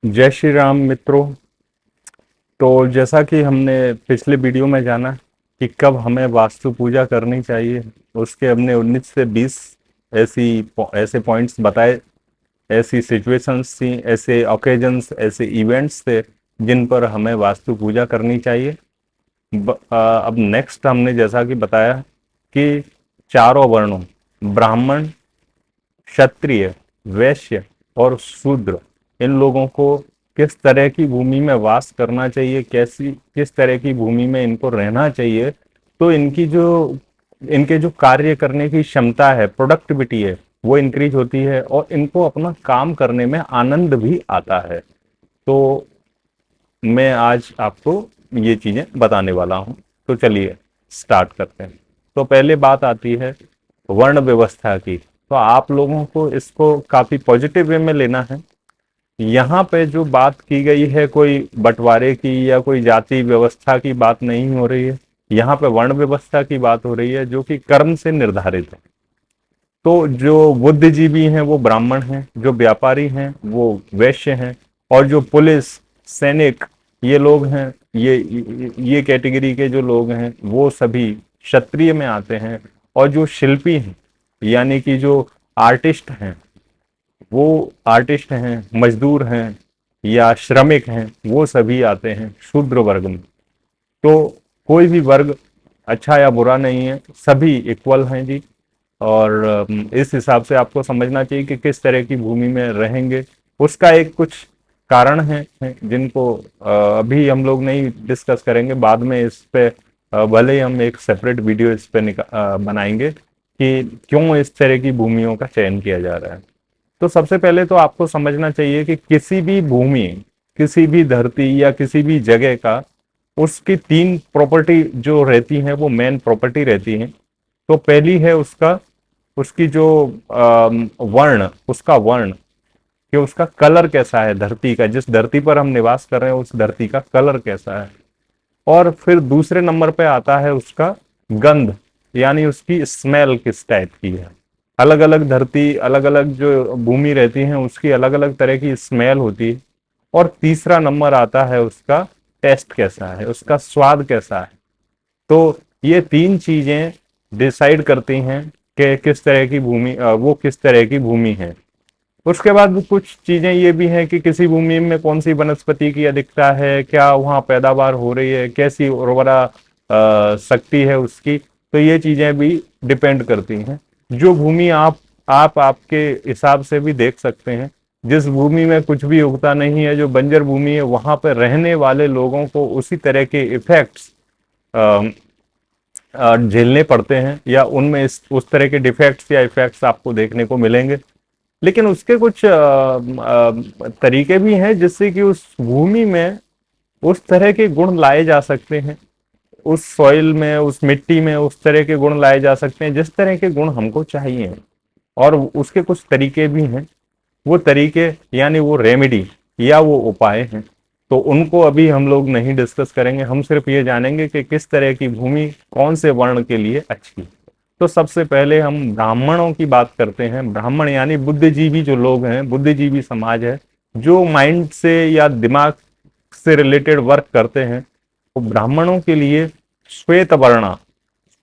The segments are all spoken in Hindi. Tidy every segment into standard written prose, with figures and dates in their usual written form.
जय श्री राम मित्रों। तो जैसा कि हमने पिछले वीडियो में जाना कि कब हमें वास्तु पूजा करनी चाहिए, उसके हमने 19 से 20 ऐसे पॉइंट्स बताए। ऐसी सिचुएशंस थी, ऐसे ओकेजन्स, ऐसे इवेंट्स थे जिन पर हमें वास्तु पूजा करनी चाहिए। अब नेक्स्ट हमने जैसा कि बताया कि चारों वर्णों ब्राह्मण, क्षत्रिय, वैश्य और शूद्र, इन लोगों को किस तरह की भूमि में वास करना चाहिए, कैसी किस तरह की भूमि में इनको रहना चाहिए, तो इनके जो कार्य करने की क्षमता है, प्रोडक्टिविटी है, वो इंक्रीज होती है और इनको अपना काम करने में आनंद भी आता है। तो मैं आज आपको ये चीजें बताने वाला हूं। तो चलिए स्टार्ट करते हैं। तो पहले बात आती है वर्ण व्यवस्था की। तो आप लोगों को इसको काफी पॉजिटिव वे में लेना है। यहाँ पे जो बात की गई है कोई बंटवारे की या कोई जाति व्यवस्था की बात नहीं हो रही है। यहाँ पे वर्ण व्यवस्था की बात हो रही है जो कि कर्म से निर्धारित है। तो जो बुद्धिजीवी हैं वो ब्राह्मण हैं, जो व्यापारी हैं वो वैश्य हैं, और जो पुलिस, सैनिक, ये लोग हैं, ये कैटेगरी के जो लोग हैं वो सभी क्षत्रिय में आते हैं। और जो शिल्पी हैं, यानी कि जो आर्टिस्ट हैं, वो आर्टिस्ट हैं, मजदूर हैं या श्रमिक हैं, वो सभी आते हैं शूद्र वर्ग में। तो कोई भी वर्ग अच्छा या बुरा नहीं है, सभी इक्वल हैं जी। और इस हिसाब से आपको समझना चाहिए कि किस तरह की भूमि में रहेंगे। उसका एक कुछ कारण है जिनको अभी हम लोग नहीं डिस्कस करेंगे, बाद में इस पे भले ही हम एक सेपरेट वीडियो इस पे बनाएंगे कि क्यों इस तरह की भूमियों का चयन किया जा रहा है। तो सबसे पहले तो आपको समझना चाहिए कि किसी भी भूमि, किसी भी धरती या किसी भी जगह का, उसकी तीन प्रॉपर्टी जो रहती हैं वो मेन प्रॉपर्टी रहती हैं। तो पहली है उसका, उसकी जो वर्ण, उसका वर्ण, कि उसका कलर कैसा है, धरती का, जिस धरती पर हम निवास कर रहे हैं उस धरती का कलर कैसा है। और फिर दूसरे नंबर पे आता है उसका गंध, यानी उसकी स्मेल किस टाइप की है। अलग अलग धरती, अलग अलग जो भूमि रहती है उसकी अलग अलग तरह की स्मेल होती है। और तीसरा नंबर आता है उसका टेस्ट कैसा है, उसका स्वाद कैसा है। तो ये तीन चीजें डिसाइड करती हैं कि किस तरह की भूमि, वो किस तरह की भूमि है। उसके बाद कुछ चीजें ये भी हैं कि किसी भूमि में कौन सी वनस्पति की अधिकता है, क्या वहाँ पैदावार हो रही है, कैसी उर्वरा शक्ति है उसकी। तो ये चीजें भी डिपेंड करती हैं। जो भूमि आप आपके हिसाब से भी देख सकते हैं। जिस भूमि में कुछ भी उगता नहीं है, जो बंजर भूमि है, वहां पर रहने वाले लोगों को उसी तरह के इफेक्ट्स झेलने पड़ते हैं, या उनमें उस तरह के डिफेक्ट्स या इफेक्ट्स आपको देखने को मिलेंगे। लेकिन उसके कुछ तरीके भी हैं जिससे कि उस भूमि में उस तरह के गुण लाए जा सकते हैं, उस सॉइल में, उस मिट्टी में उस तरह के गुण लाए जा सकते हैं जिस तरह के गुण हमको चाहिए। और उसके कुछ तरीके भी हैं। वो तरीके यानी वो रेमेडी या वो उपाय हैं, तो उनको अभी हम लोग नहीं डिस्कस करेंगे। हम सिर्फ ये जानेंगे कि किस तरह की भूमि कौन से वर्ण के लिए अच्छी है। तो सबसे पहले हम ब्राह्मणों की बात करते हैं। ब्राह्मण यानी बुद्धिजीवी जो लोग हैं, बुद्धिजीवी समाज है, जो माइंड से या दिमाग से रिलेटेड वर्क करते हैं। तो ब्राह्मणों के लिए श्वेत वर्णा,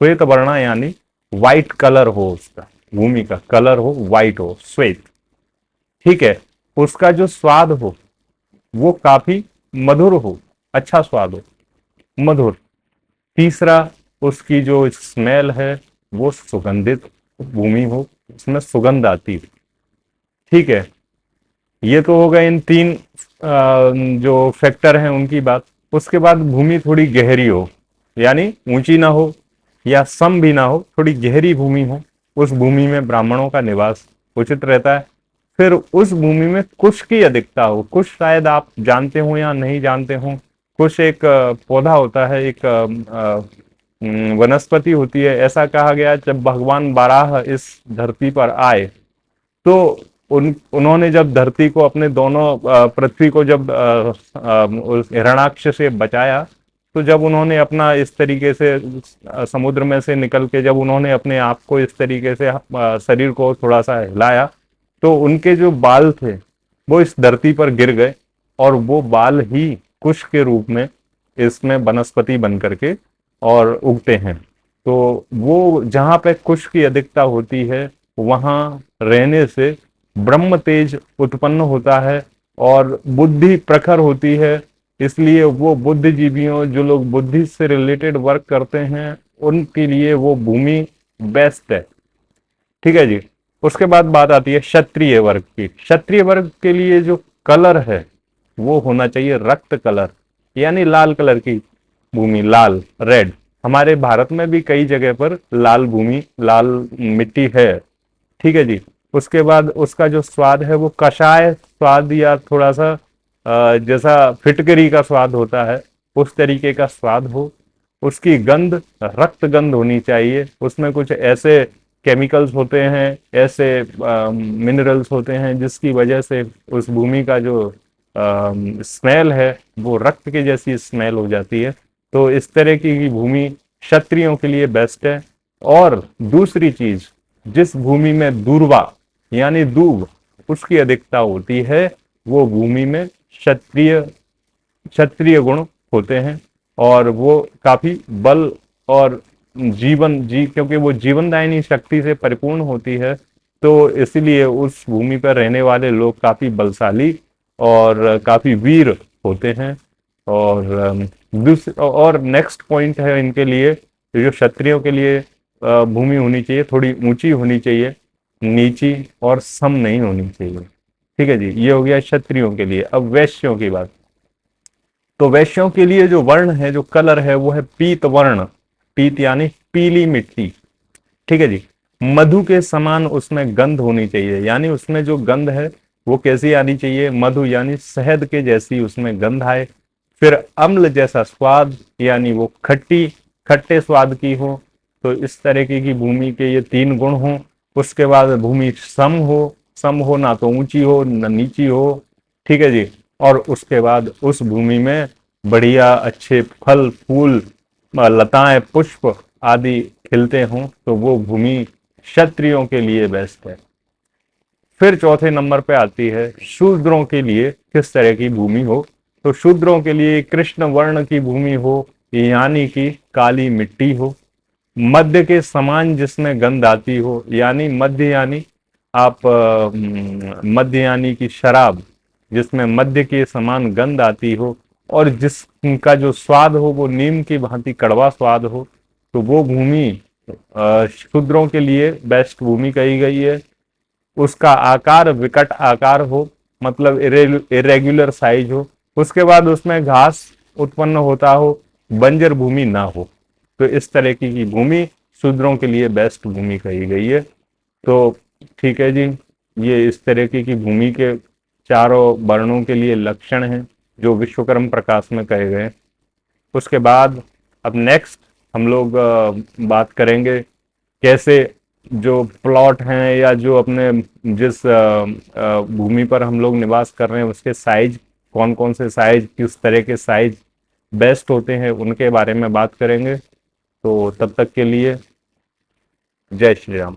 श्वेत वर्णा यानी व्हाइट कलर हो, उसका भूमि का कलर हो व्हाइट हो, श्वेत, ठीक है। उसका जो स्वाद हो वो काफी मधुर हो, अच्छा स्वाद हो, मधुर। तीसरा, उसकी जो स्मेल है वो सुगंधित भूमि हो, उसमें सुगंध आती है, ठीक है। ये तो हो गए इन तीन जो फैक्टर हैं उनकी बात। उसके बाद भूमि थोड़ी गहरी हो, यानी ऊंची ना हो या सम भी ना हो, थोड़ी गहरी भूमि हो, उस भूमि में ब्राह्मणों का निवास उचित रहता है। फिर उस भूमि में कुश की अधिकता हो। कुश शायद आप जानते हो या नहीं जानते हो। कुश एक पौधा होता है, एक वनस्पति होती है। ऐसा कहा गया जब भगवान बाराह इस धरती पर आए, तो उन्होंने जब धरती को अपने दोनों पृथ्वी को जब उस हिरणाक्ष से बचाया, तो जब उन्होंने अपना इस तरीके से समुद्र में से निकल के जब उन्होंने अपने आप को इस तरीके से शरीर को थोड़ा सा हिलाया, तो उनके जो बाल थे वो इस धरती पर गिर गए। और वो बाल ही कुश के रूप में इसमें वनस्पति बन करके और उगते हैं। तो वो जहाँ पे कुश की अधिकता होती है वहाँ रहने से ब्रह्म तेज उत्पन्न होता है और बुद्धि प्रखर होती है। इसलिए वो बुद्धिजीवियों, जो लोग बुद्धि से रिलेटेड वर्क करते हैं, उनके लिए वो भूमि बेस्ट है। ठीक है जी। उसके बाद बात आती है क्षत्रिय वर्ग की। क्षत्रिय वर्ग के लिए जो कलर है वो होना चाहिए रक्त कलर, यानी लाल कलर की भूमि, लाल, रेड। हमारे भारत में भी कई जगह पर लाल भूमि, लाल मिट्टी है। ठीक है जी। उसके बाद उसका जो स्वाद है वो कषाय स्वाद या थोड़ा सा जैसा फिटकरी का स्वाद होता है उस तरीके का स्वाद हो। उसकी गंध रक्त गंध होनी चाहिए। उसमें कुछ ऐसे केमिकल्स होते हैं, ऐसे मिनरल्स होते हैं जिसकी वजह से उस भूमि का जो स्मेल है वो रक्त के जैसी स्मेल हो जाती है। तो इस तरह की भूमि क्षत्रियों के लिए बेस्ट है। और दूसरी चीज, जिस भूमि में दूर्वा यानी दूब उसकी अधिकता होती है वो भूमि में क्षत्रिय क्षत्रिय गुण होते हैं। और वो काफी बल और क्योंकि वो जीवनदायिनी शक्ति से परिपूर्ण होती है, तो इसलिए उस भूमि पर रहने वाले लोग काफी बलशाली और काफी वीर होते हैं। और और नेक्स्ट पॉइंट है इनके लिए, जो क्षत्रियों के लिए भूमि होनी चाहिए थोड़ी ऊंची होनी चाहिए, नीची और सम नहीं होनी चाहिए। ठीक है जी, ये हो गया क्षत्रियों के लिए। अब वैश्यों की बात। तो वैश्यों के लिए जो वर्ण है, जो कलर है, वो है पीत वर्ण। पीत यानी पीली मिट्टी। ठीक है जी। मधु के समान उसमें गंध होनी चाहिए, यानी उसमें जो गंध है वो कैसी आनी चाहिए, मधु यानी शहद के जैसी उसमें गंध आए। फिर अम्ल जैसा स्वाद, यानी वो खट्टी खट्टे स्वाद की हो। तो इस तरीके की भूमि के ये तीन गुण हो। उसके बाद भूमि सम हो। सम हो, ना तो ऊंची हो ना नीची हो। ठीक है जी। और उसके बाद उस भूमि में बढ़िया अच्छे फल फूल, लताएं, पुष्प आदि खिलते हों, तो वो भूमि क्षत्रियों के लिए बेस्ट है। फिर चौथे नंबर पे आती है शूद्रों के लिए किस तरह की भूमि हो। तो शूद्रों के लिए कृष्ण वर्ण की भूमि हो, यानी कि काली मिट्टी हो। मध्य के समान जिसमें गंध आती हो, यानी मध्य यानी आप मध्य यानी कि शराब, जिसमें मध्य के समान गंध आती हो और जिसका जो स्वाद हो वो नीम की भांति कड़वा स्वाद हो, तो वो भूमि शूद्रों के लिए बेस्ट भूमि कही गई है। उसका आकार विकट आकार हो, मतलब इरेगुलर साइज हो। उसके बाद उसमें घास उत्पन्न होता हो, बंजर भूमि ना हो। तो इस तरह की भूमि शूद्रों के लिए बेस्ट भूमि कही गई है। तो ठीक है जी, ये इस तरह की भूमि के चारों वर्णों के लिए लक्षण हैं जो विश्वकर्म प्रकाश में कहे गए। उसके बाद अब नेक्स्ट हम लोग बात करेंगे कैसे जो प्लॉट हैं या जो अपने जिस भूमि पर हम लोग निवास कर रहे हैं उसके साइज, कौन कौन से साइज, किस तरह के साइज बेस्ट होते हैं, उनके बारे में बात करेंगे। तो तब तक के लिए जय श्री राम।